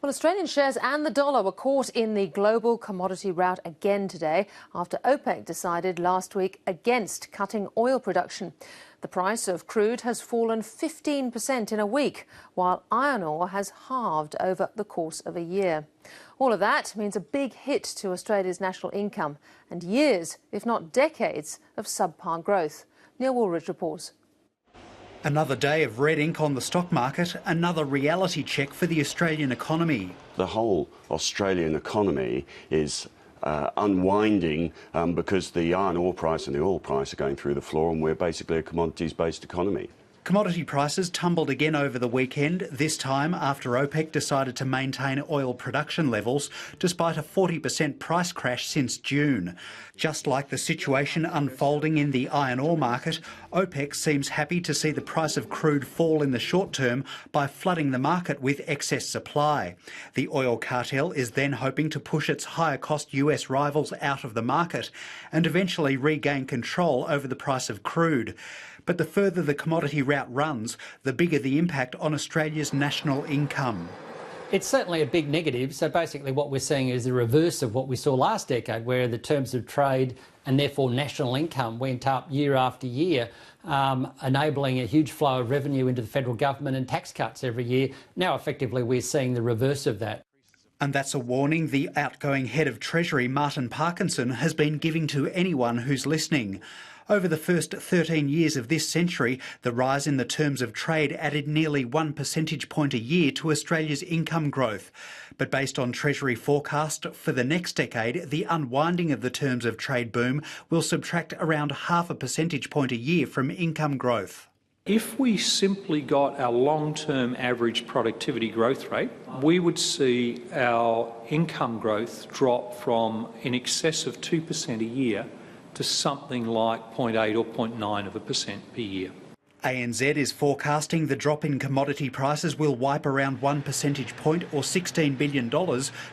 Well, Australian shares and the dollar were caught in the global commodity rout again today after OPEC decided last week against cutting oil production. The price of crude has fallen 15% in a week, while iron ore has halved over the course of a year. All of that means a big hit to Australia's national income and years, if not decades, of subpar growth. Neil Woolridge reports. Another day of red ink on the stock market, another reality check for the Australian economy. The whole Australian economy is unwinding because the iron ore price and the oil price are going through the floor, and we're basically a commodities-based economy. Commodity prices tumbled again over the weekend, this time after OPEC decided to maintain oil production levels despite a 40% price crash since June. Just like the situation unfolding in the iron ore market, OPEC seems happy to see the price of crude fall in the short term by flooding the market with excess supply. The oil cartel is then hoping to push its higher-cost US rivals out of the market and eventually regain control over the price of crude. But the further the commodity rout runs, the bigger the impact on Australia's national income. It's certainly a big negative. So basically what we're seeing is the reverse of what we saw last decade, where the terms of trade and therefore national income went up year after year, enabling a huge flow of revenue into the federal government and tax cuts every year. Now effectively we're seeing the reverse of that. And that's a warning the outgoing head of Treasury, Martin Parkinson, has been giving to anyone who's listening. Over the first 13 years of this century, the rise in the terms of trade added nearly 1 percentage point a year to Australia's income growth. But based on Treasury forecast for the next decade, the unwinding of the terms of trade boom will subtract around 0.5 percentage point a year from income growth. If we simply got our long-term average productivity growth rate, we would see our income growth drop from in excess of 2% a year to something like 0.8 or 0.9% per year. ANZ is forecasting the drop in commodity prices will wipe around 1 percentage point or $16 billion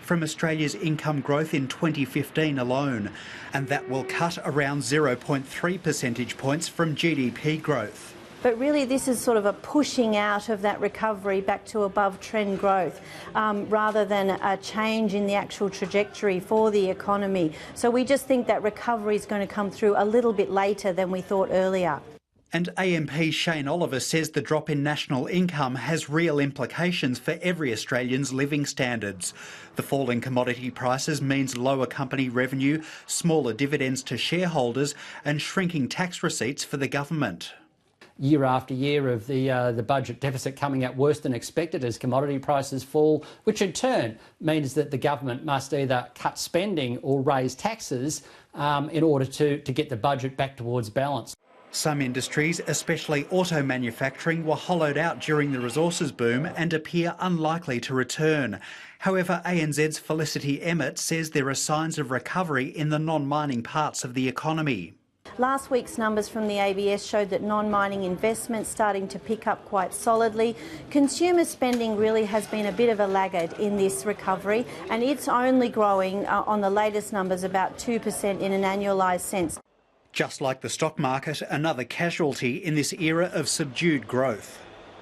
from Australia's income growth in 2015 alone, and that will cut around 0.3 percentage points from GDP growth. But really this is sort of a pushing out of that recovery back to above trend growth rather than a change in the actual trajectory for the economy. So we just think that recovery is going to come through a little bit later than we thought earlier. And AMP Shane Oliver says the drop in national income has real implications for every Australian's living standards. The fall in commodity prices means lower company revenue, smaller dividends to shareholders and shrinking tax receipts for the government. Year after year of the budget deficit coming out worse than expected as commodity prices fall, which in turn means that the government must either cut spending or raise taxes in order to get the budget back towards balance. Some industries, especially auto manufacturing, were hollowed out during the resources boom and appear unlikely to return. However, ANZ's Felicity Emmett says there are signs of recovery in the non-mining parts of the economy. Last week's numbers from the ABS showed that non-mining investment starting to pick up quite solidly. Consumer spending really has been a bit of a laggard in this recovery, and it's only growing on the latest numbers about 2% in an annualised sense. Just like the stock market, another casualty in this era of subdued growth.